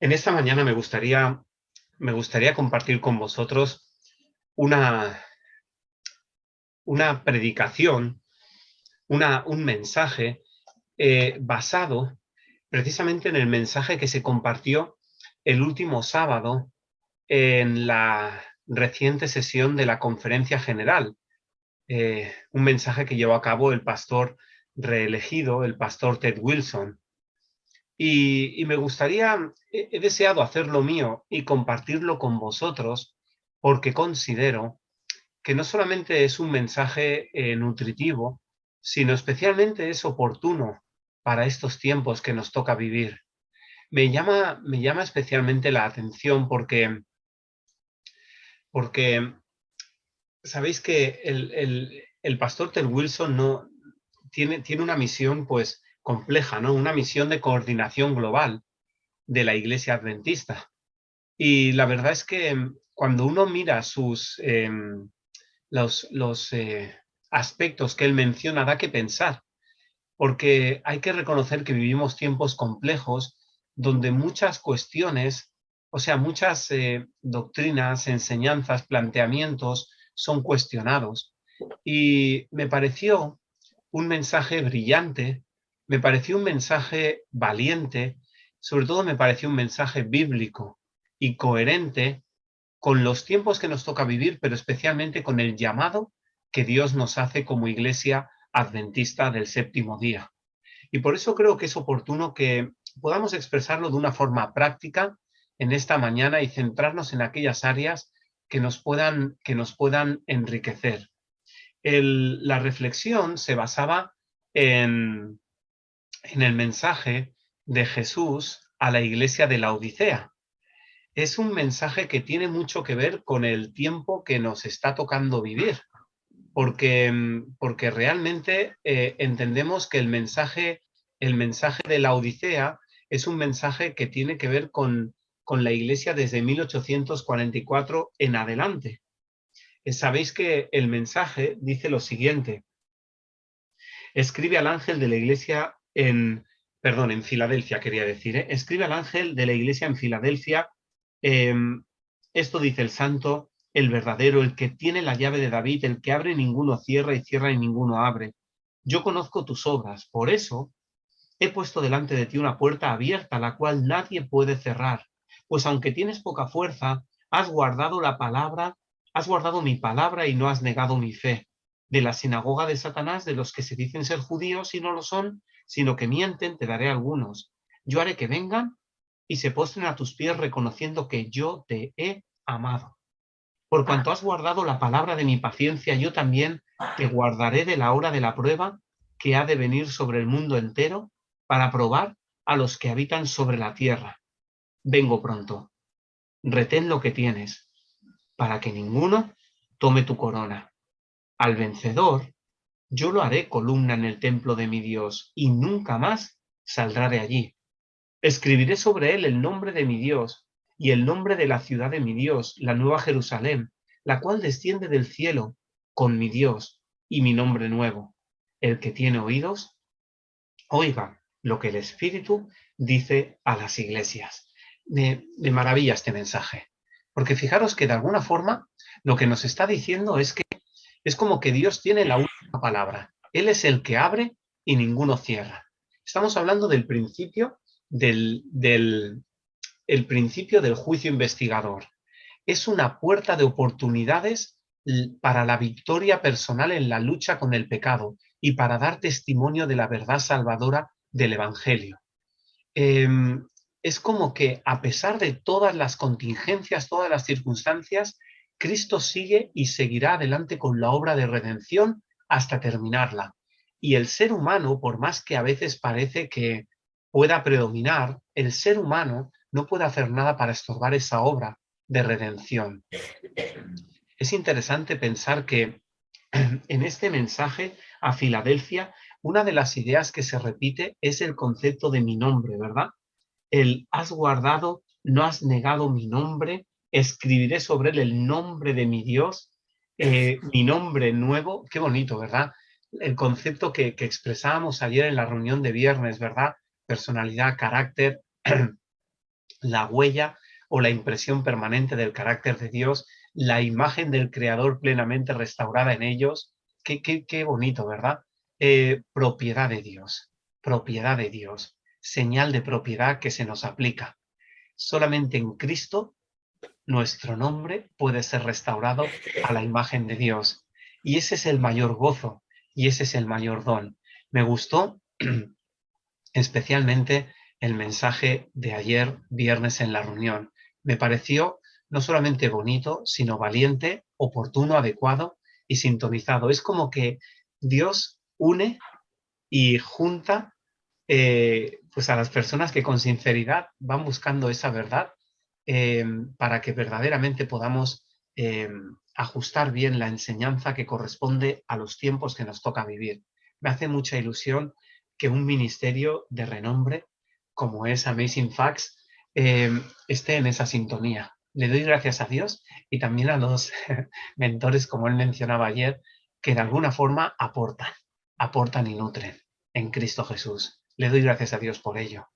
En esta mañana me gustaría compartir con vosotros una, una predicación, un mensaje basado precisamente en el mensaje que se compartió el último sábado en la reciente sesión de la Conferencia General. Un mensaje que llevó a cabo el pastor reelegido, el pastor Ted Wilson. Y me gustaría, he deseado hacerlo mío y compartirlo con vosotros porque considero que no solamente es un mensaje nutritivo, sino especialmente es oportuno para estos tiempos que nos toca vivir. Me llama especialmente la atención porque sabéis que el pastor Ted Wilson no, tiene una misión pues compleja, ¿no? Una misión de coordinación global de la Iglesia Adventista. Y la verdad es que cuando uno mira los aspectos que él menciona, da que pensar, porque hay que reconocer que vivimos tiempos complejos donde muchas cuestiones, o sea, muchas doctrinas, enseñanzas, planteamientos son cuestionados. Y me pareció un mensaje brillante, me pareció un mensaje valiente, sobre todo me pareció un mensaje bíblico y coherente con los tiempos que nos toca vivir, pero especialmente con el llamado que Dios nos hace como iglesia adventista del séptimo día. Y por eso creo que es oportuno que podamos expresarlo de una forma práctica en esta mañana y centrarnos en aquellas áreas que nos puedan enriquecer. La reflexión se basaba en, en el mensaje de Jesús a la iglesia de la Odisea. Es un mensaje que tiene mucho que ver con el tiempo que nos está tocando vivir, porque realmente entendemos que el mensaje de la Odisea es un mensaje que tiene que ver con la Iglesia desde 1844 en adelante. Sabéis que el mensaje dice lo siguiente: escribe al ángel de la Iglesia en Filadelfia, quería decir, escribe al ángel de la Iglesia en Filadelfia. eh, Esto dice el santo, el verdadero, el que tiene la llave de David, el que abre y ninguno cierra y cierra y ninguno abre. Yo conozco tus obras, por eso he puesto delante de ti una puerta abierta, la cual nadie puede cerrar. Pues aunque tienes poca fuerza, has guardado mi palabra y no has negado mi fe. De la sinagoga de Satanás, de los que se dicen ser judíos y no lo son, sino que mienten, te daré algunos. Yo haré que vengan y se postren a tus pies reconociendo que yo te he amado. Por cuanto has guardado la palabra de mi paciencia, yo también te guardaré de la hora de la prueba que ha de venir sobre el mundo entero para probar a los que habitan sobre la tierra. Vengo pronto. Retén lo que tienes, para que ninguno tome tu corona. Al vencedor, yo lo haré columna en el templo de mi Dios, y nunca más saldrá de allí. Escribiré sobre él el nombre de mi Dios y el nombre de la ciudad de mi Dios, la nueva Jerusalén, la cual desciende del cielo con mi Dios y mi nombre nuevo. El que tiene oídos, oiga lo que el Espíritu dice a las iglesias. Me maravilla este mensaje, porque fijaros que de alguna forma lo que nos está diciendo es que es como que Dios tiene la última palabra. Él es el que abre y ninguno cierra. Estamos hablando del principio el principio del juicio investigador. Es una puerta de oportunidades para la victoria personal en la lucha con el pecado y para dar testimonio de la verdad salvadora del Evangelio. Eh, es como que a pesar de todas las contingencias, todas las circunstancias, Cristo sigue y seguirá adelante con la obra de redención hasta terminarla. Y el ser humano, por más que a veces parece que pueda predominar, el ser humano no puede hacer nada para estorbar esa obra de redención. Es interesante pensar que en este mensaje a Filadelfia, una de las ideas que se repite es el concepto de mi nombre, ¿verdad? El has guardado, no has negado mi nombre, escribiré sobre él el nombre de mi Dios, mi nombre nuevo. Qué bonito, ¿verdad? El concepto que expresábamos ayer en la reunión de viernes, ¿verdad? Personalidad, carácter. la huella o la impresión permanente del carácter de Dios, la imagen del Creador plenamente restaurada en ellos. Qué bonito, ¿verdad? Propiedad de Dios, señal de propiedad que se nos aplica. Solamente en Cristo nuestro nombre puede ser restaurado a la imagen de Dios. Y ese es el mayor gozo y ese es el mayor don. Me gustó especialmente el mensaje de ayer viernes en la reunión. Me pareció no solamente bonito, sino valiente, oportuno, adecuado y sintonizado. Es como que Dios une y junta pues a las personas que con sinceridad van buscando esa verdad, para que verdaderamente podamos ajustar bien la enseñanza que corresponde a los tiempos que nos toca vivir. Me hace mucha ilusión que un ministerio de renombre como es Amazing Facts esté en esa sintonía. Le doy gracias a Dios y también a los mentores, como él mencionaba ayer, que de alguna forma aportan y nutren en Cristo Jesús. Le doy gracias a Dios por ello.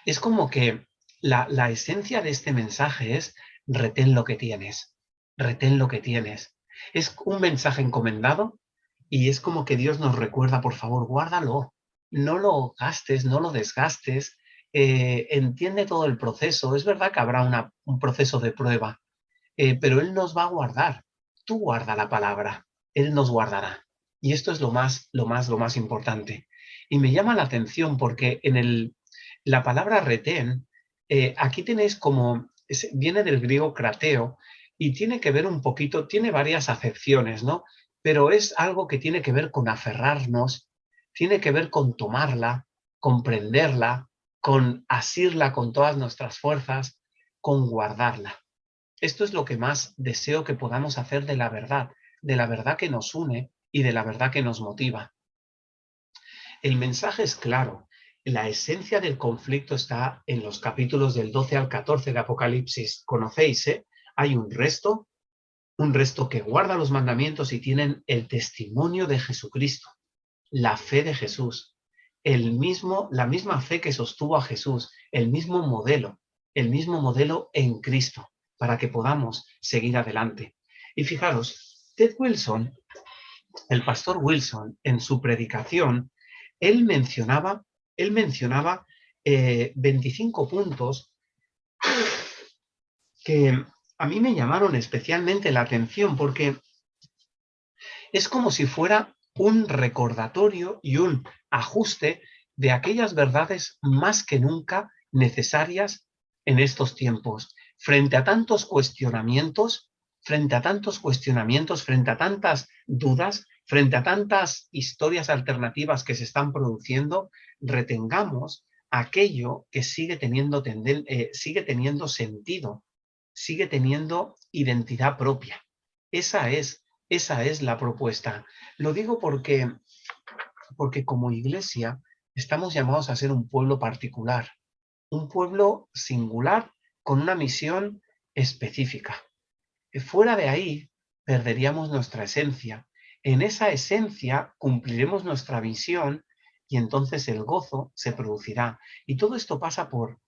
Es como que la esencia de este mensaje es retén lo que tienes, retén lo que tienes. Es un mensaje encomendado y es como que Dios nos recuerda, por favor, guárdalo, no lo gastes, no lo desgastes, entiende todo el proceso. Es verdad que habrá un proceso de prueba, pero Él nos va a guardar. Tú guarda la palabra, Él nos guardará. Y esto es lo más importante. Y me llama la atención porque la palabra retén, aquí tenéis viene del griego krateo y tiene que ver un poquito, tiene varias acepciones, ¿no? Pero es algo que tiene que ver con aferrarnos, tiene que ver con tomarla, comprenderla, con asirla con todas nuestras fuerzas, con guardarla. Esto es lo que más deseo que podamos hacer de la verdad que nos une y de la verdad que nos motiva. El mensaje es claro. La esencia del conflicto está en los capítulos del 12 al 14 de Apocalipsis. Conocéis, ¿eh? Hay un resto que guarda los mandamientos y tienen el testimonio de Jesucristo, la fe de Jesús, la misma fe que sostuvo a Jesús, el mismo modelo en Cristo, para que podamos seguir adelante. Y fijaros, Ted Wilson, el pastor Wilson, en su predicación, él mencionaba 25 puntos que a mí me llamaron especialmente la atención porque es como si fuera un recordatorio y un ajuste de aquellas verdades más que nunca necesarias en estos tiempos. Frente a tantos cuestionamientos, frente a tantas dudas, frente a tantas historias alternativas que se están produciendo, retengamos aquello que sigue teniendo sentido, sigue teniendo identidad propia. Esa es la propuesta. Lo digo porque como iglesia estamos llamados a ser un pueblo particular, un pueblo singular con una misión específica. Fuera de ahí perderíamos nuestra esencia. En esa esencia cumpliremos nuestra visión y entonces el gozo se producirá. Y todo esto pasa por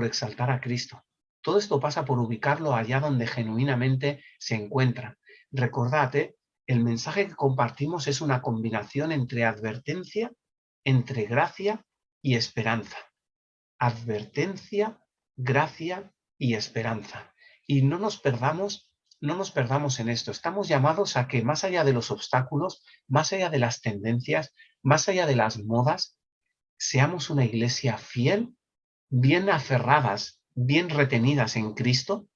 exaltar a Cristo. Todo esto pasa por ubicarlo allá donde genuinamente se encuentra. Recordad, el mensaje que compartimos es una combinación entre advertencia, entre gracia y esperanza. Advertencia, gracia y esperanza. Y no nos perdamos en esto. Estamos llamados a que más allá de los obstáculos, más allá de las tendencias, más allá de las modas, seamos una iglesia fiel, bien aferradas, bien retenidas en Cristo,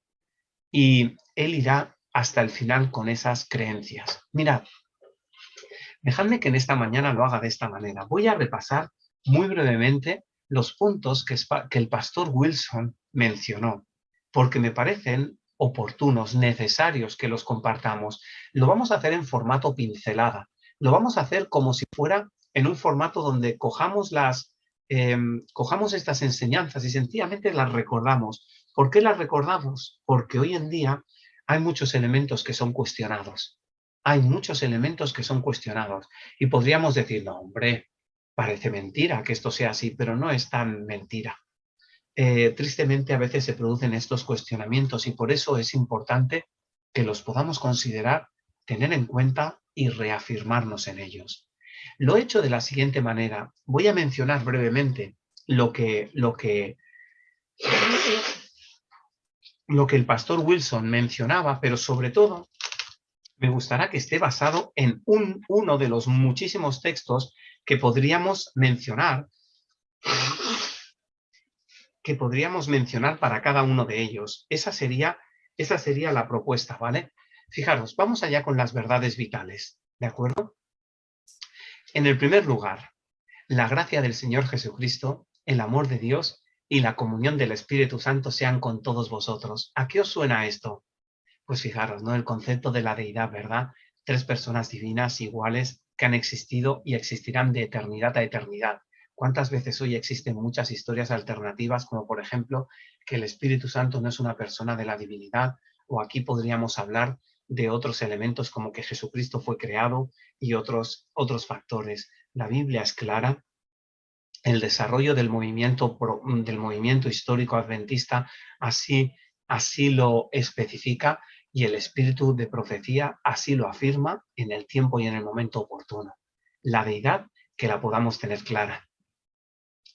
y Él irá hasta el final con esas creencias. Mirad, dejadme que en esta mañana lo haga de esta manera. Voy a repasar muy brevemente los puntos que el pastor Wilson mencionó, porque me parecen oportunos, necesarios que los compartamos. Lo vamos a hacer en formato pincelada. Lo vamos a hacer como si fuera en un formato donde cojamos estas enseñanzas y sencillamente las recordamos. ¿Por qué las recordamos? Porque hoy en día hay muchos elementos que son cuestionados. Hay muchos elementos que son cuestionados. Y podríamos decir, no, hombre, parece mentira que esto sea así, pero no es tan mentira. tristemente a veces se producen estos cuestionamientos y por eso es importante que los podamos considerar, tener en cuenta y reafirmarnos en ellos. Lo he hecho de la siguiente manera. Voy a mencionar brevemente lo que el pastor Wilson mencionaba, pero sobre todo me gustará que esté basado en uno de los muchísimos textos que podríamos mencionar para cada uno de ellos. Esa sería la propuesta, ¿vale? Fijaros, vamos allá con las verdades vitales, ¿de acuerdo? En el primer lugar, la gracia del Señor Jesucristo, el amor de Dios y la comunión del Espíritu Santo sean con todos vosotros. ¿A qué os suena esto? Pues fijaros, ¿no? El concepto de la deidad, ¿verdad? Tres personas divinas iguales que han existido y existirán de eternidad a eternidad. ¿Cuántas veces hoy existen muchas historias alternativas, como por ejemplo que el Espíritu Santo no es una persona de la divinidad? O aquí podríamos hablar de otros elementos como que Jesucristo fue creado y otros factores. La Biblia es clara. El desarrollo del movimiento histórico adventista así lo especifica y el espíritu de profecía así lo afirma en el tiempo y en el momento oportuno. La deidad que la podamos tener clara.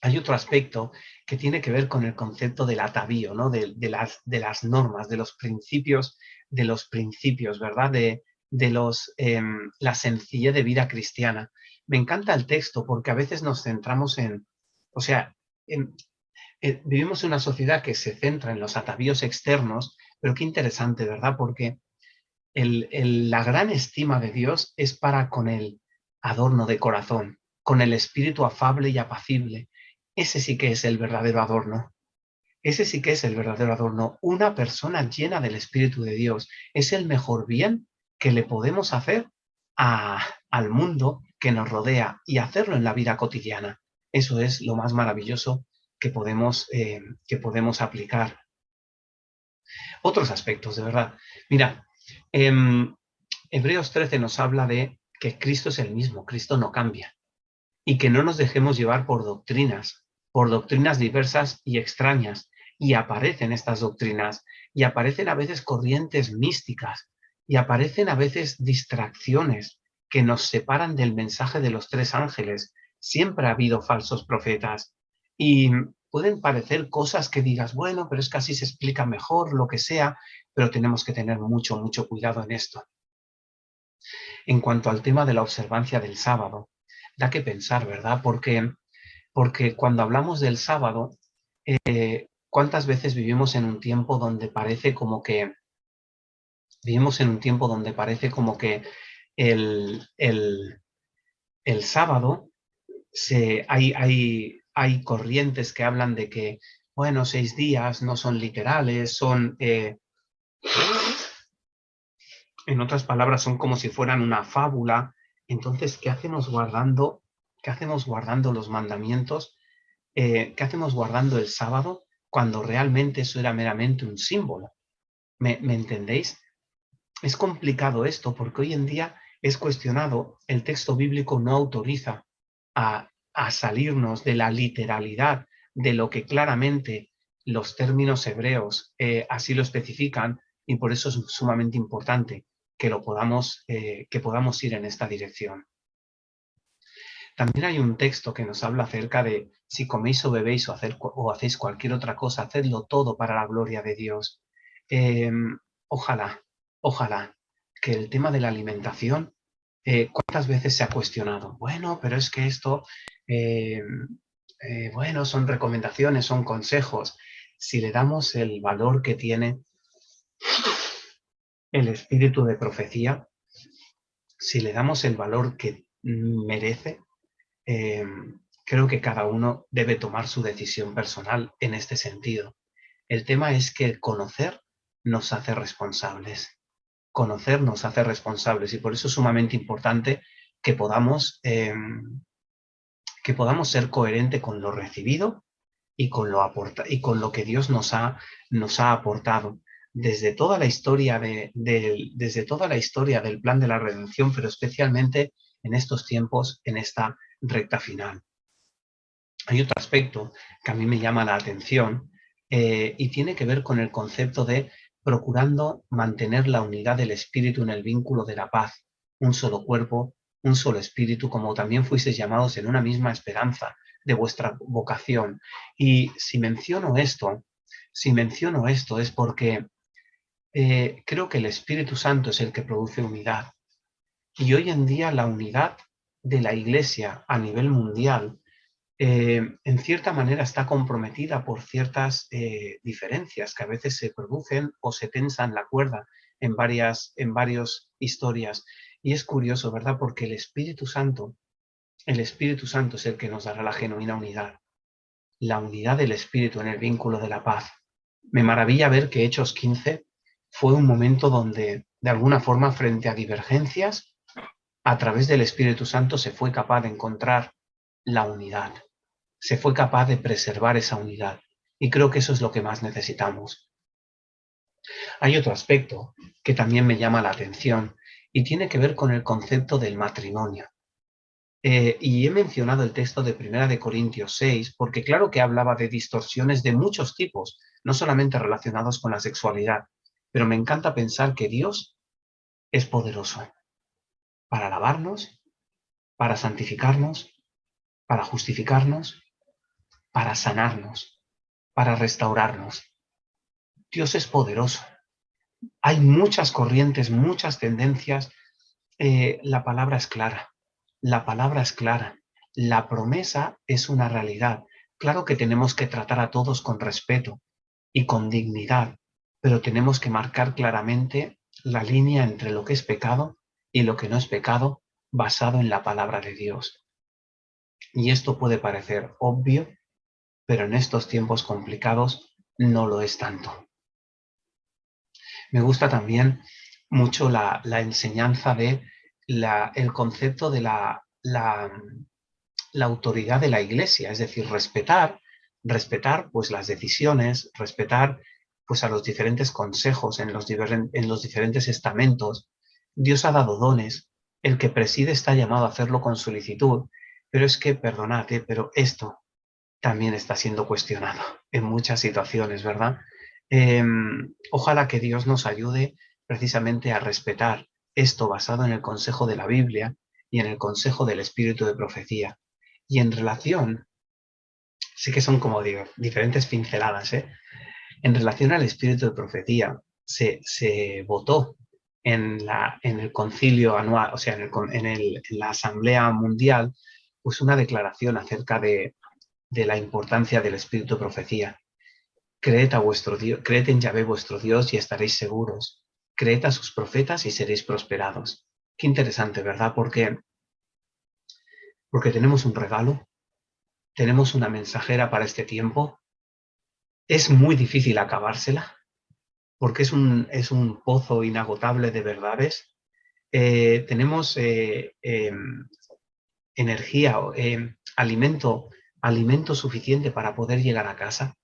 Hay otro aspecto que tiene que ver con el concepto del atavío, ¿no? de las normas, de los principios, ¿verdad? La sencillez de vida cristiana. Me encanta el texto porque a veces nos centramos vivimos en una sociedad que se centra en los atavíos externos, pero qué interesante, ¿verdad? Porque la gran estima de Dios es para con el adorno de corazón, con el espíritu afable y apacible. Ese sí que es el verdadero adorno. Ese sí que es el verdadero adorno. Una persona llena del Espíritu de Dios es el mejor bien que le podemos hacer al mundo que nos rodea y hacerlo en la vida cotidiana. Eso es lo más maravilloso que podemos aplicar. Otros aspectos, de verdad. Mira, Hebreos 13 nos habla de que Cristo es el mismo, Cristo no cambia, y que no nos dejemos llevar por doctrinas diversas y extrañas, y aparecen estas doctrinas, y aparecen a veces corrientes místicas, y aparecen a veces distracciones que nos separan del mensaje de los tres ángeles. Siempre ha habido falsos profetas, y pueden parecer cosas que digas, bueno, pero es que así se explica mejor, lo que sea, pero tenemos que tener mucho, mucho cuidado en esto. En cuanto al tema de la observancia del sábado, da que pensar, ¿verdad? Porque cuando hablamos del sábado, ¿cuántas veces vivimos en un tiempo donde parece como que el sábado hay corrientes que hablan de que, bueno, 6 días no son literales, en otras palabras, son como si fueran una fábula. Entonces, ¿qué hacemos guardando los mandamientos? ¿Qué hacemos guardando el sábado cuando realmente eso era meramente un símbolo? ¿Me entendéis? Es complicado esto porque hoy en día es cuestionado, el texto bíblico no autoriza a salirnos de la literalidad de lo que claramente los términos hebreos así lo especifican, y por eso es sumamente importante que podamos ir en esta dirección. También hay un texto que nos habla acerca de si coméis o bebéis o hacéis cualquier otra cosa, hacedlo todo para la gloria de Dios. Ojalá que el tema de la alimentación, ¿cuántas veces se ha cuestionado? Bueno, pero es que esto, bueno, son recomendaciones, son consejos. Si le damos el valor que tiene el espíritu de profecía, si le damos el valor que merece, creo que cada uno debe tomar su decisión personal en este sentido. El tema es que conocer nos hace responsables. Conocer nos hace responsables y por eso es sumamente importante que podamos ser coherente con lo recibido y con lo que Dios nos ha aportado desde toda la historia del plan de la redención, pero especialmente en estos tiempos, en esta recta final. Hay otro aspecto que a mí me llama la atención y tiene que ver con el concepto de procurando mantener la unidad del espíritu en el vínculo de la paz, un solo cuerpo, un solo espíritu, como también fuisteis llamados en una misma esperanza de vuestra vocación. Y si menciono esto es porque creo que el Espíritu Santo es el que produce unidad. Y hoy en día la unidad de la Iglesia a nivel mundial en cierta manera está comprometida por ciertas diferencias que a veces se producen o se tensan la cuerda en varias historias. Y es curioso, ¿verdad? Porque el Espíritu Santo es el que nos dará la genuina unidad. La unidad del Espíritu en el vínculo de la paz. Me maravilla ver que Hechos 15 fue un momento donde, de alguna forma, frente a divergencias, a través del Espíritu Santo se fue capaz de encontrar la unidad. Se fue capaz de preservar esa unidad. Y creo que eso es lo que más necesitamos. Hay otro aspecto que también me llama la atención y tiene que ver con el concepto del matrimonio. Y he mencionado el texto de 1 Corintios 6 porque claro que hablaba de distorsiones de muchos tipos, no solamente relacionados con la sexualidad, pero me encanta pensar que Dios es poderoso para lavarnos, para santificarnos, para justificarnos, para sanarnos, para restaurarnos. Dios es poderoso. Hay muchas corrientes, muchas tendencias. La palabra es clara. La palabra es clara. La promesa es una realidad. Claro que tenemos que tratar a todos con respeto y con dignidad, pero tenemos que marcar claramente la línea entre lo que es pecado y lo que no es pecado basado en la palabra de Dios. Y esto puede parecer obvio, pero en estos tiempos complicados no lo es tanto. Me gusta también mucho la enseñanza de el concepto de la autoridad de la Iglesia, es decir, respetar pues las decisiones, respetar pues a los diferentes consejos en los diferentes estamentos. Dios ha dado dones, el que preside está llamado a hacerlo con solicitud, pero es que, perdonad, pero esto también está siendo cuestionado en muchas situaciones, ¿verdad? Ojalá que Dios nos ayude precisamente a respetar esto basado en el consejo de la Biblia y en el consejo del espíritu de profecía. Y en relación, sí que son como digo, diferentes pinceladas, en relación al espíritu de profecía, se votó en el concilio anual, o sea, en la Asamblea Mundial, pues una declaración acerca de la importancia del espíritu de profecía. Creed en Yahvé vuestro Dios y estaréis seguros. Creed a sus profetas y seréis prosperados. Qué interesante, ¿verdad? Porque tenemos un regalo, tenemos una mensajera para este tiempo. Es muy difícil acabársela, porque es un pozo inagotable de verdades. Tenemos energía, alimento suficiente para poder llegar a casa.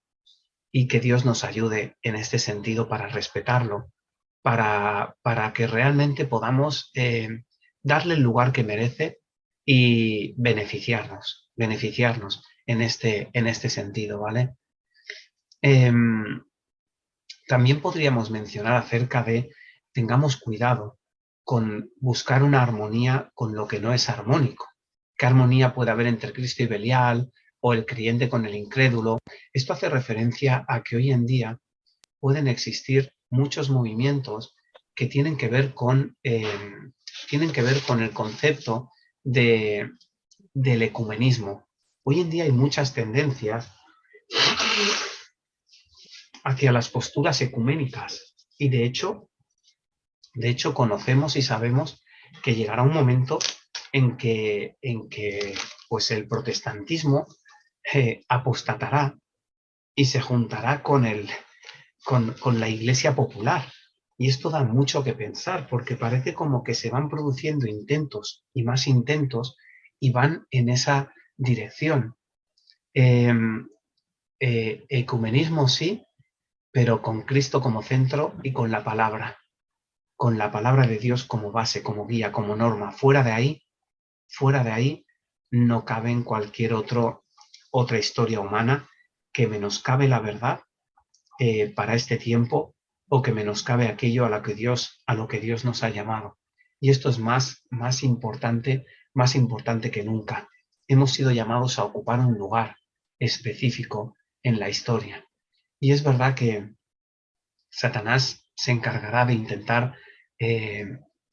Y que Dios nos ayude en este sentido para respetarlo, para que realmente podamos darle el lugar que merece y beneficiarnos en este sentido, ¿vale? También podríamos mencionar acerca de tengamos cuidado con buscar una armonía con lo que no es armónico. ¿Qué armonía puede haber entre Cristo y Belial o el creyente con el incrédulo? Esto hace referencia a que hoy en día pueden existir muchos movimientos que tienen que ver con el concepto del ecumenismo. Hoy en día hay muchas tendencias hacia las posturas ecuménicas y de hecho conocemos y sabemos que llegará un momento en que pues el protestantismo apostatará y se juntará con la Iglesia popular. Y esto da mucho que pensar, porque parece como que se van produciendo intentos y más intentos y van en esa dirección. Ecumenismo sí, pero con Cristo como centro y con la palabra de Dios como base, como guía, como norma. Fuera de ahí no cabe en cualquier otra historia humana que menoscabe la verdad para este tiempo, o que menoscabe aquello a lo que Dios nos ha llamado. Y esto es más importante que nunca. Hemos sido llamados a ocupar un lugar específico en la historia. Y es verdad que Satanás se encargará de intentar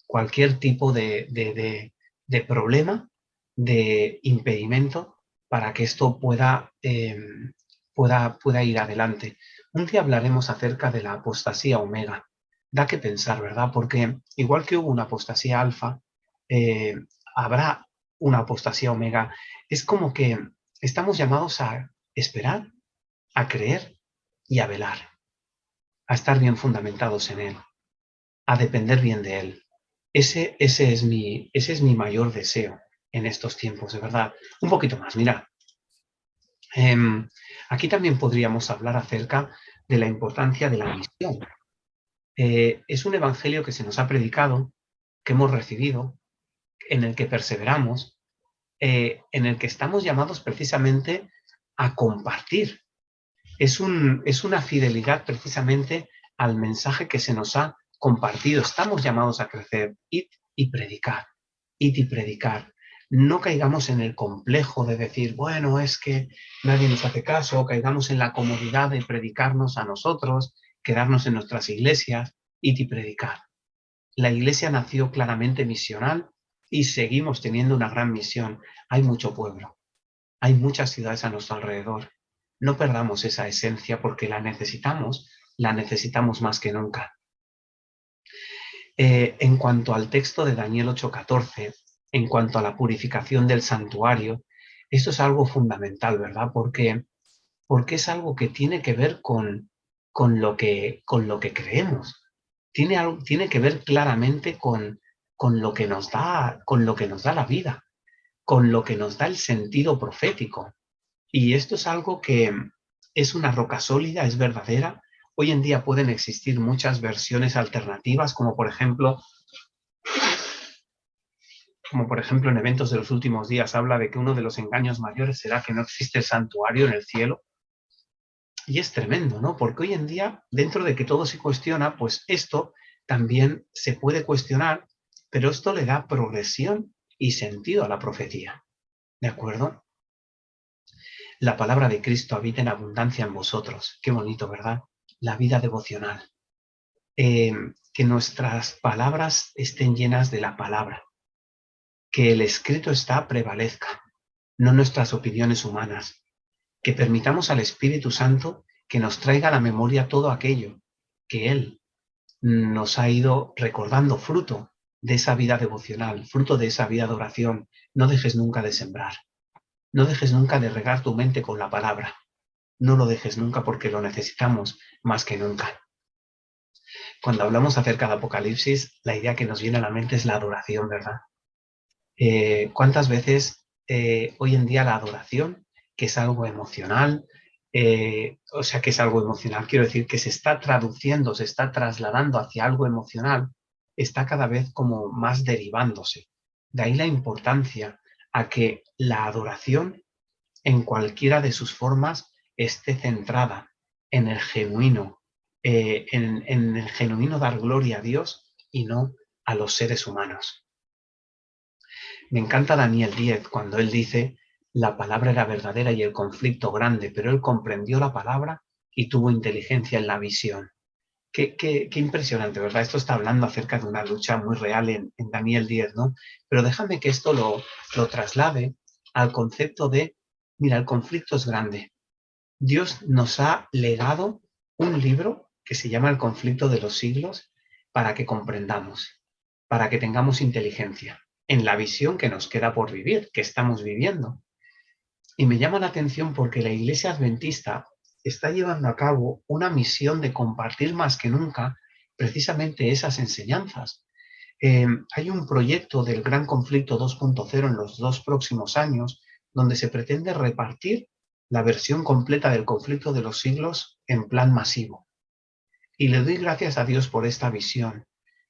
cualquier tipo de problema, de impedimento, para que esto pueda ir adelante. Un día hablaremos acerca de la apostasía omega. Da que pensar, ¿verdad? Porque igual que hubo una apostasía alfa, eh, habrá una apostasía omega. Es como que estamos llamados a esperar, a creer y a velar, a estar bien fundamentados en Él, a depender bien de Él. Ese es mi mayor deseo en estos tiempos, de verdad. Un poquito más, mira. Aquí también podríamos hablar acerca de la importancia de la misión. Es un evangelio que se nos ha predicado, que hemos recibido, en el que perseveramos, en el que estamos llamados precisamente a compartir. Es una fidelidad precisamente al mensaje que se nos ha compartido. Estamos llamados a crecer. Id y predicar. Id y predicar. No caigamos en el complejo de decir, bueno, es que nadie nos hace caso, o caigamos en la comodidad de predicarnos a nosotros, quedarnos en nuestras iglesias. Id y predicar. La iglesia nació claramente misional y seguimos teniendo una gran misión. Hay mucho pueblo, hay muchas ciudades a nuestro alrededor. No perdamos esa esencia porque la necesitamos más que nunca. En cuanto al texto de Daniel 8:14, en cuanto a la purificación del santuario, esto es algo fundamental, ¿verdad? Porque es algo que tiene que ver con lo que creemos. Tiene que ver claramente con lo que nos da, con lo que nos da la vida, con lo que nos da el sentido profético. Y esto es algo que es una roca sólida, es verdadera. Hoy en día pueden existir muchas versiones alternativas, como por ejemplo en eventos de los últimos días habla de que uno de los engaños mayores será que no existe el santuario en el cielo. Y es tremendo, ¿no? Porque hoy en día, dentro de que todo se cuestiona, pues esto también se puede cuestionar, pero esto le da progresión y sentido a la profecía. ¿De acuerdo? La palabra de Cristo habita en abundancia en vosotros. Qué bonito, ¿verdad? La vida devocional. Que nuestras palabras estén llenas de la palabra. Que el escrito prevalezca, no nuestras opiniones humanas. Que permitamos al Espíritu Santo que nos traiga a la memoria todo aquello que Él nos ha ido recordando, fruto de esa vida devocional, fruto de esa vida de oración. No dejes nunca de sembrar. No dejes nunca de regar tu mente con la palabra. No lo dejes nunca porque lo necesitamos más que nunca. Cuando hablamos acerca de Apocalipsis, la idea que nos viene a la mente es la adoración, ¿verdad? ¿Cuántas veces hoy en día la adoración, que es algo emocional, que es algo emocional, quiero decir que se está traduciendo, se está trasladando hacia algo emocional, está cada vez como más derivándose? De ahí la importancia a que la adoración en cualquiera de sus formas esté centrada en el genuino, en el genuino dar gloria a Dios y no a los seres humanos. Me encanta Daniel 10 cuando él dice, la palabra era verdadera y el conflicto grande, pero él comprendió la palabra y tuvo inteligencia en la visión. Qué impresionante, ¿verdad? Esto está hablando acerca de una lucha muy real en Daniel 10, ¿no? Pero déjame que esto lo traslade al concepto de, mira, el conflicto es grande. Dios nos ha legado un libro que se llama El conflicto de los siglos para que comprendamos, para que tengamos inteligencia en la visión que nos queda por vivir, que estamos viviendo. Y me llama la atención porque la Iglesia Adventista está llevando a cabo una misión de compartir más que nunca precisamente esas enseñanzas. Hay un proyecto del Gran Conflicto 2.0 en los 2 próximos años donde se pretende repartir la versión completa del conflicto de los siglos en plan masivo. Y le doy gracias a Dios por esta visión.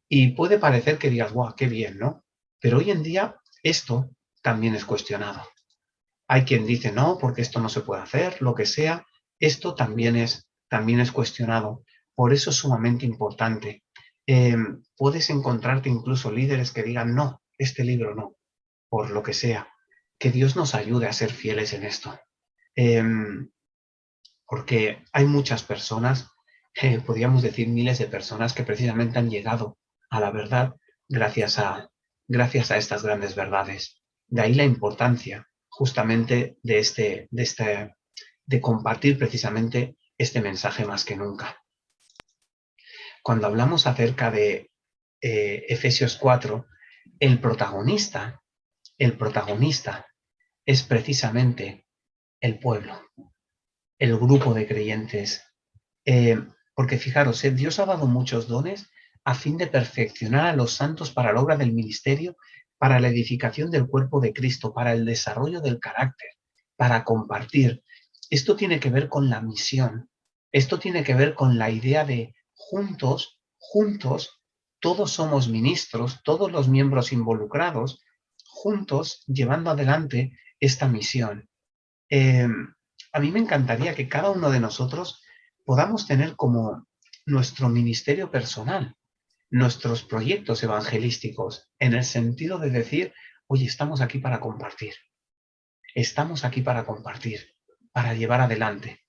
Y puede parecer que digas, guau, qué bien, ¿no? Pero hoy en día esto también es cuestionado. Hay quien dice, no, porque esto no se puede hacer, lo que sea. Esto también es también es cuestionado. Por eso es sumamente importante. Puedes encontrarte incluso líderes que digan, no, este libro no, por lo que sea. Que Dios nos ayude a ser fieles en esto. Porque hay muchas personas, podríamos decir miles de personas que precisamente han llegado a la verdad gracias a estas grandes verdades. De ahí la importancia justamente de compartir precisamente este mensaje más que nunca. Cuando hablamos acerca de Efesios 4, el protagonista es precisamente el pueblo, el grupo de creyentes. Porque fijaros, Dios ha dado muchos dones a fin de perfeccionar a los santos para la obra del ministerio, para la edificación del cuerpo de Cristo, para el desarrollo del carácter, para compartir. Esto tiene que ver con la misión. Esto tiene que ver con la idea de juntos, todos somos ministros, todos los miembros involucrados, juntos llevando adelante esta misión. A mí me encantaría que cada uno de nosotros podamos tener como nuestro ministerio personal, nuestros proyectos evangelísticos, en el sentido de decir, oye, estamos aquí para compartir, para llevar adelante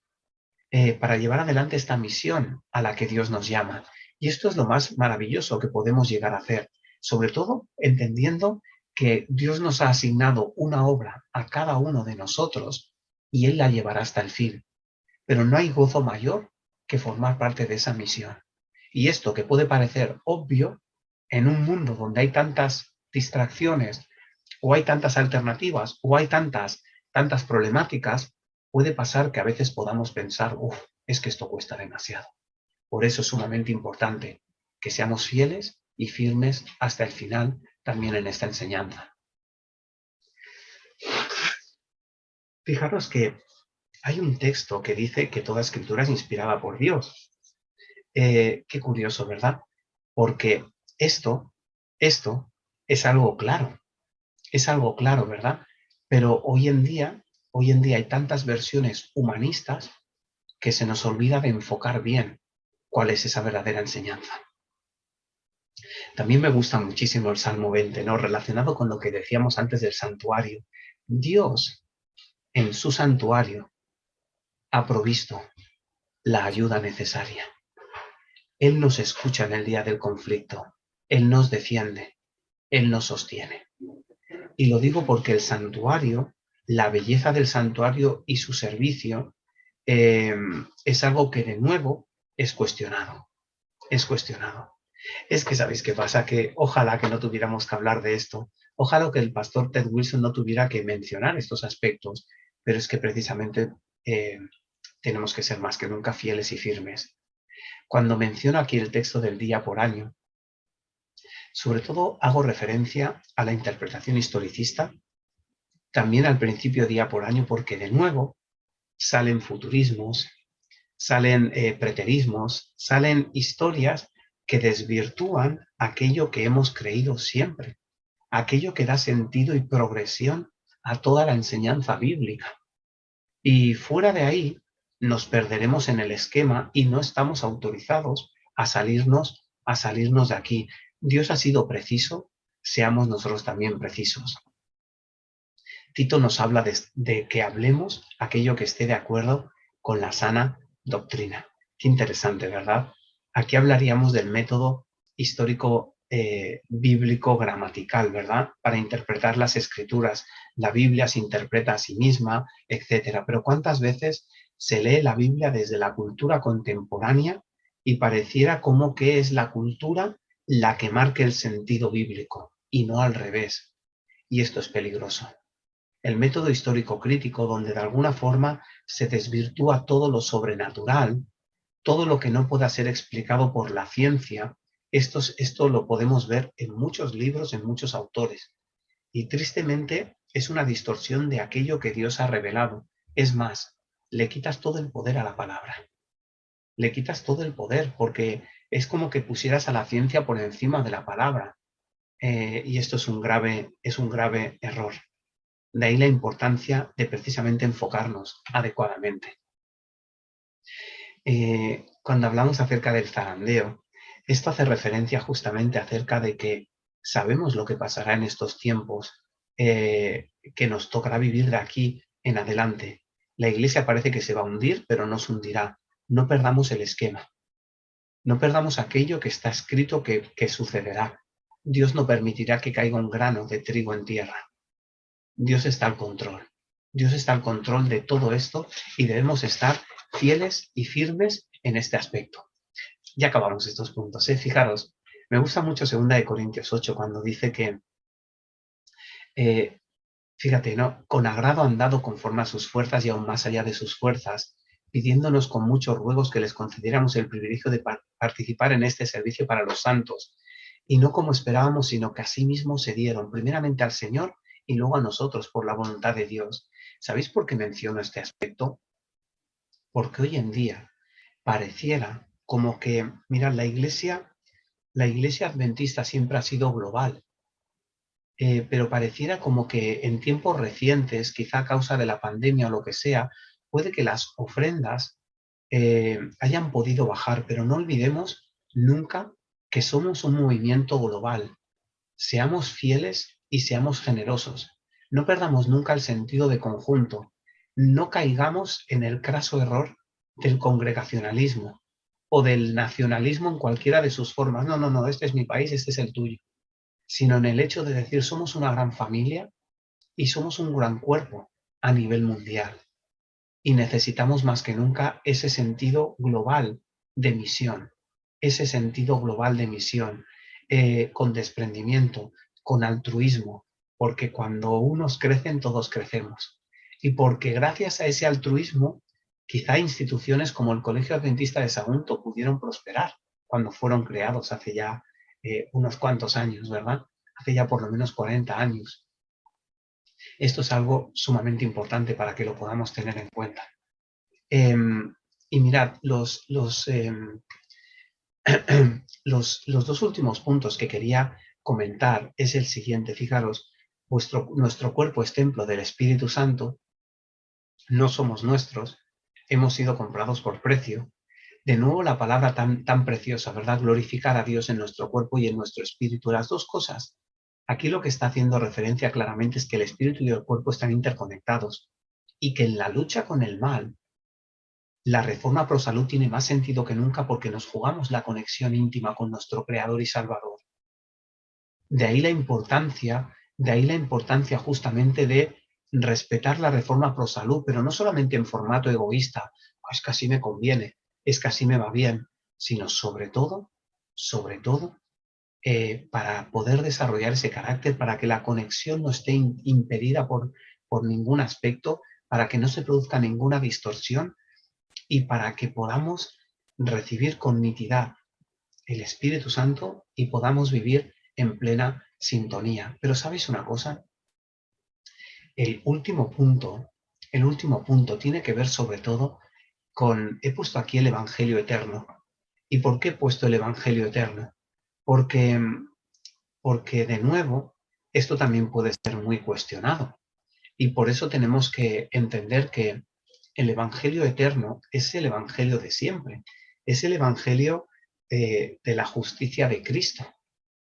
esta misión a la que Dios nos llama. Y esto es lo más maravilloso que podemos llegar a hacer, sobre todo entendiendo que Dios nos ha asignado una obra a cada uno de nosotros y Él la llevará hasta el fin. Pero no hay gozo mayor que formar parte de esa misión. Y esto que puede parecer obvio, en un mundo donde hay tantas distracciones, o hay tantas alternativas, o hay tantas problemáticas, puede pasar que a veces podamos pensar, es que esto cuesta demasiado. Por eso es sumamente importante que seamos fieles y firmes hasta el final también en esta enseñanza. Fijaros que hay un texto que dice que toda escritura es inspirada por Dios. Qué curioso, ¿verdad? Porque esto es algo claro, ¿verdad? Pero hoy en día hay tantas versiones humanistas que se nos olvida de enfocar bien cuál es esa verdadera enseñanza. También me gusta muchísimo el Salmo 20, ¿no? Relacionado con lo que decíamos antes del santuario. Dios, en su santuario, ha provisto la ayuda necesaria. Él nos escucha en el día del conflicto. Él nos defiende. Él nos sostiene. Y lo digo porque el santuario, la belleza del santuario y su servicio es algo que de nuevo es cuestionado. Es cuestionado. Es que ¿sabéis qué pasa? Que ojalá que no tuviéramos que hablar de esto. Ojalá que el pastor Ted Wilson no tuviera que mencionar estos aspectos. Pero es que precisamente tenemos que ser más que nunca fieles y firmes. Cuando menciono aquí el texto del día por año, sobre todo hago referencia a la interpretación historicista, también al principio día por año, porque de nuevo salen futurismos, salen preterismos, salen historias que desvirtúan aquello que hemos creído siempre, aquello que da sentido y progresión a toda la enseñanza bíblica. Y fuera de ahí nos perderemos en el esquema y no estamos autorizados a salirnos de aquí. Dios ha sido preciso, seamos nosotros también precisos. Tito nos habla de que hablemos aquello que esté de acuerdo con la sana doctrina. Qué interesante, ¿verdad? Aquí hablaríamos del método histórico bíblico gramatical, ¿verdad? Para interpretar las escrituras. La Biblia se interpreta a sí misma, etcétera. Pero ¿cuántas veces se lee la Biblia desde la cultura contemporánea y pareciera como que es la cultura la que marque el sentido bíblico y no al revés? Y esto es peligroso. El método histórico crítico, donde de alguna forma se desvirtúa todo lo sobrenatural, todo lo que no pueda ser explicado por la ciencia, esto lo podemos ver en muchos libros, en muchos autores. Y tristemente es una distorsión de aquello que Dios ha revelado. Es más, le quitas todo el poder a la palabra. Le quitas todo el poder porque es como que pusieras a la ciencia por encima de la palabra. Y esto es un grave error. De ahí la importancia de precisamente enfocarnos adecuadamente. Cuando hablamos acerca del zarandeo, esto hace referencia justamente acerca de que sabemos lo que pasará en estos tiempos, que nos tocará vivir de aquí en adelante. La Iglesia parece que se va a hundir, pero no se hundirá. No perdamos el esquema. No perdamos aquello que está escrito que sucederá. Dios no permitirá que caiga un grano de trigo en tierra. Dios está al control. Dios está al control de todo esto y debemos estar fieles y firmes en este aspecto. Ya acabamos estos puntos, ¿eh? Fijaros, me gusta mucho 2 Corintios 8 cuando dice que, eh, fíjate, ¿no? Con agrado han dado conforme a sus fuerzas y aún más allá de sus fuerzas, pidiéndonos con muchos ruegos que les concediéramos el privilegio de participar en este servicio para los santos. Y no como esperábamos, sino que asimismo se dieron primeramente al Señor y luego a nosotros por la voluntad de Dios. ¿Sabéis por qué menciono este aspecto? Porque hoy en día pareciera como que, mirad, la iglesia adventista siempre ha sido global, pero pareciera como que en tiempos recientes, quizá a causa de la pandemia o lo que sea, puede que las ofrendas hayan podido bajar, pero no olvidemos nunca que somos un movimiento global. Seamos fieles y seamos generosos. No perdamos nunca el sentido de conjunto. No caigamos en el craso error del congregacionalismo o del nacionalismo en cualquiera de sus formas. No, no, no, este es mi país, este es el tuyo. Sino en el hecho de decir somos una gran familia y somos un gran cuerpo a nivel mundial. Y necesitamos más que nunca ese sentido global de misión, ese sentido global de misión, con desprendimiento, con altruismo, porque cuando unos crecen, todos crecemos. Y porque gracias a ese altruismo, quizá instituciones como el Colegio Adventista de Sagunto pudieron prosperar cuando fueron creados hace ya unos cuantos años, ¿verdad? Hace ya por lo menos 40 años. Esto es algo sumamente importante para que lo podamos tener en cuenta. Y mirad, los dos últimos puntos que quería comentar es el siguiente. Fijaros, nuestro cuerpo es templo del Espíritu Santo, no somos nuestros, hemos sido comprados por precio. De nuevo la palabra tan preciosa, ¿verdad? Glorificar a Dios en nuestro cuerpo y en nuestro espíritu. Las dos cosas. Aquí lo que está haciendo referencia claramente es que el espíritu y el cuerpo están interconectados y que en la lucha con el mal, la reforma pro salud tiene más sentido que nunca porque nos jugamos la conexión íntima con nuestro Creador y Salvador. De ahí la importancia justamente de respetar la reforma pro salud, pero no solamente en formato egoísta, es que así me conviene, es que así me va bien, sino sobre todo, para poder desarrollar ese carácter, para que la conexión no esté impedida por ningún aspecto, para que no se produzca ninguna distorsión y para que podamos recibir con nitidez el Espíritu Santo y podamos vivir en plena sintonía. Pero ¿sabéis una cosa? El último punto, el último punto tiene que ver sobre todo con, he puesto aquí el Evangelio eterno. ¿Y por qué he puesto el Evangelio eterno? Porque, porque de nuevo, esto también puede ser muy cuestionado. Y por eso tenemos que entender que el Evangelio eterno es el Evangelio de siempre. Es el Evangelio de la justicia de Cristo.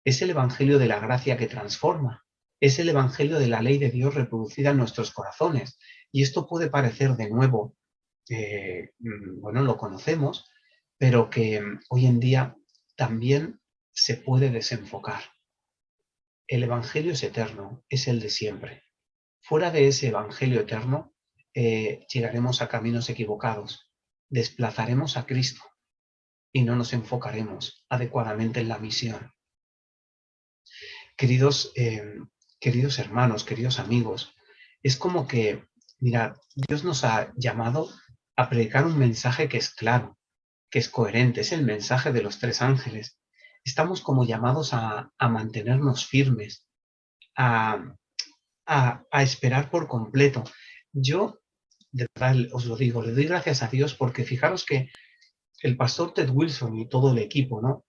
Es el Evangelio de la gracia que transforma. Es el Evangelio de la ley de Dios reproducida en nuestros corazones. Y esto puede parecer de nuevo, bueno, lo conocemos, pero que hoy en día también se puede desenfocar. El Evangelio es eterno, es el de siempre. Fuera de ese Evangelio eterno, llegaremos a caminos equivocados, desplazaremos a Cristo y no nos enfocaremos adecuadamente en la misión. Queridos, queridos hermanos, queridos amigos, es como que, mirad, Dios nos ha llamado a predicar un mensaje que es claro, que es coherente, es el mensaje de los 3 ángeles. Estamos como llamados a mantenernos firmes, a, a esperar por completo. Yo, de verdad, os lo digo, le doy gracias a Dios porque fijaros que el pastor Ted Wilson y todo el equipo, ¿no?,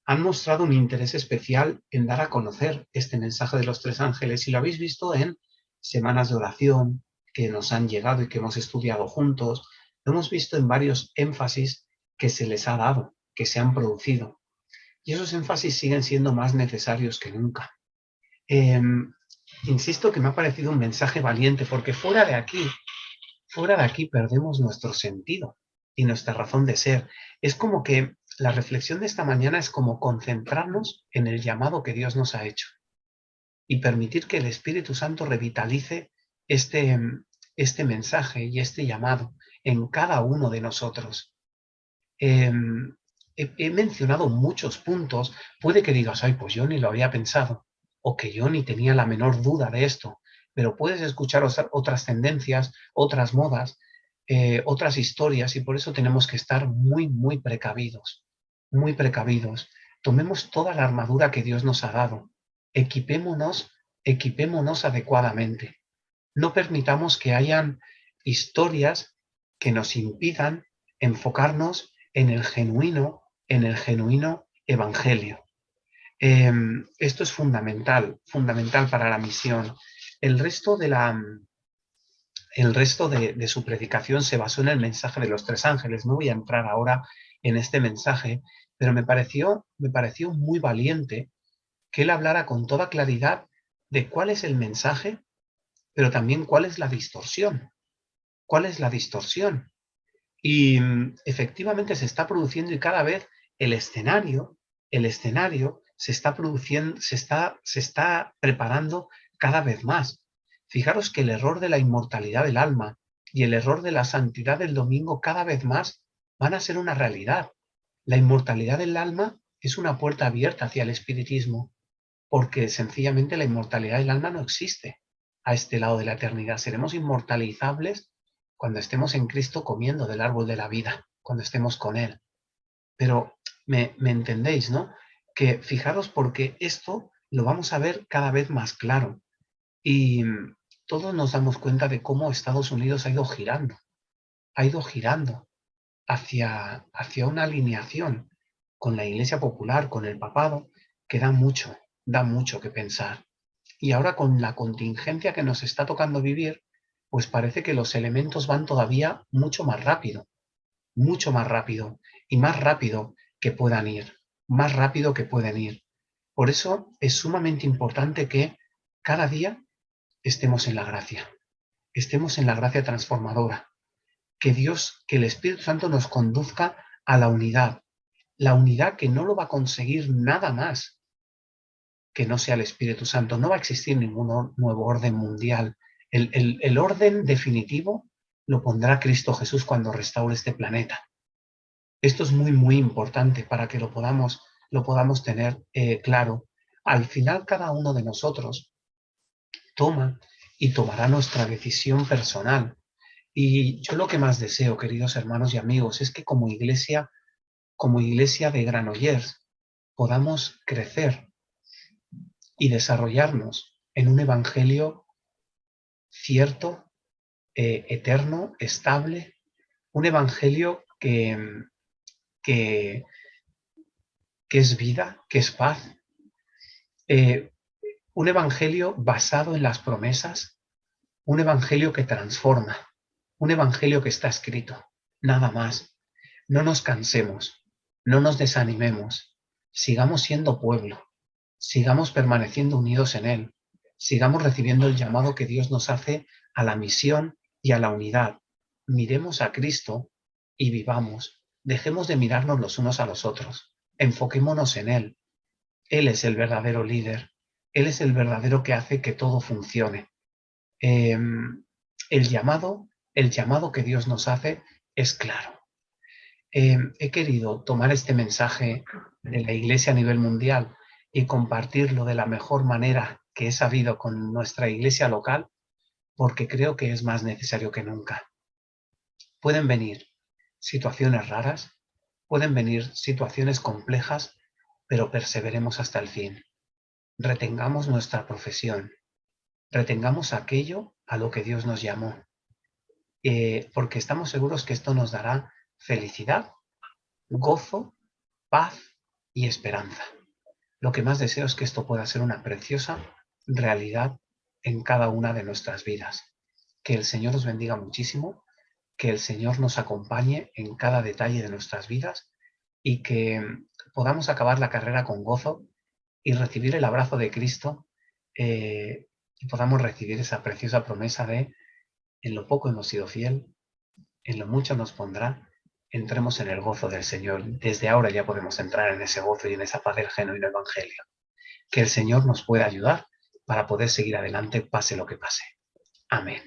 han mostrado un interés especial en dar a conocer este mensaje de los 3 ángeles y lo habéis visto en semanas de oración que nos han llegado y que hemos estudiado juntos. Lo hemos visto en varios énfasis que se les ha dado, que se han producido. Y esos énfasis siguen siendo más necesarios que nunca. Insisto que me ha parecido un mensaje valiente, porque fuera de aquí perdemos nuestro sentido y nuestra razón de ser. Es como que la reflexión de esta mañana es como concentrarnos en el llamado que Dios nos ha hecho y permitir que el Espíritu Santo revitalice este, este mensaje y este llamado en cada uno de nosotros. He mencionado muchos puntos. Puede que digas, ay, pues yo ni lo había pensado, o que yo ni tenía la menor duda de esto, pero puedes escuchar otras tendencias, otras modas, otras historias, y por eso tenemos que estar muy, muy precavidos, muy precavidos. Tomemos toda la armadura que Dios nos ha dado, equipémonos, equipémonos adecuadamente. No permitamos que hayan historias que nos impidan enfocarnos en el genuino evangelio. Esto es fundamental, fundamental para la misión. El resto de su predicación se basó en el mensaje de los tres ángeles. No voy a entrar ahora en este mensaje, pero me pareció muy valiente que él hablara con toda claridad de cuál es el mensaje, pero también cuál es la distorsión. ¿Cuál es la distorsión? Y efectivamente se está produciendo y cada vez el escenario se está produciendo, se está preparando cada vez más. Fijaros que el error de la inmortalidad del alma y el error de la santidad del domingo cada vez más van a ser una realidad. La inmortalidad del alma es una puerta abierta hacia el espiritismo, porque sencillamente la inmortalidad del alma no existe a este lado de la eternidad. Seremos inmortalizables cuando estemos en Cristo comiendo del árbol de la vida, cuando estemos con Él. Pero me entendéis, ¿no? Que fijaros porque esto lo vamos a ver cada vez más claro. Y todos nos damos cuenta de cómo Estados Unidos ha ido girando hacia una alineación con la Iglesia Popular, con el papado, que da mucho que pensar. Y ahora con la contingencia que nos está tocando vivir, pues parece que los elementos van todavía mucho más rápido y más rápido que puedan ir, más rápido que pueden ir. Por eso es sumamente importante que cada día estemos en la gracia transformadora, que Dios, que el Espíritu Santo nos conduzca a la unidad que no lo va a conseguir nada más que no sea el Espíritu Santo. No va a existir ningún nuevo orden mundial. El orden definitivo lo pondrá Cristo Jesús cuando restaure este planeta. Esto es muy, muy importante para que lo podamos tener claro. Al final, cada uno de nosotros toma y tomará nuestra decisión personal. Y yo lo que más deseo, queridos hermanos y amigos, es que como iglesia de Granollers, podamos crecer y desarrollarnos en un evangelio cierto, eterno, estable, un evangelio que, que es vida, que es paz, eh, un evangelio basado en las promesas, un evangelio que transforma, un evangelio que está escrito, nada más. No nos cansemos, no nos desanimemos, sigamos siendo pueblo, sigamos permaneciendo unidos en Él, sigamos recibiendo el llamado que Dios nos hace a la misión y a la unidad. Miremos a Cristo y vivamos. Dejemos de mirarnos los unos a los otros. Enfoquémonos en Él. Él es el verdadero líder. Él es el verdadero que hace que todo funcione. Eh, el llamado que Dios nos hace es claro. He querido tomar este mensaje de la Iglesia a nivel mundial y compartirlo de la mejor manera que he sabido con nuestra Iglesia local, porque creo que es más necesario que nunca. Pueden venir situaciones raras, pueden venir situaciones complejas, pero perseveremos hasta el fin. Retengamos nuestra profesión, retengamos aquello a lo que Dios nos llamó, porque estamos seguros que esto nos dará felicidad, gozo, paz y esperanza. Lo que más deseo es que esto pueda ser una preciosa realidad en cada una de nuestras vidas. Que el Señor os bendiga muchísimo que el Señor nos acompañe en cada detalle de nuestras vidas y que podamos acabar la carrera con gozo y recibir el abrazo de Cristo, y podamos recibir esa preciosa promesa de: en lo poco hemos sido fiel, en lo mucho nos pondrá, entremos en el gozo del Señor. Desde ahora ya podemos entrar en ese gozo y en esa paz del genuino evangelio. Que el Señor nos pueda ayudar para poder seguir adelante, pase lo que pase. Amén.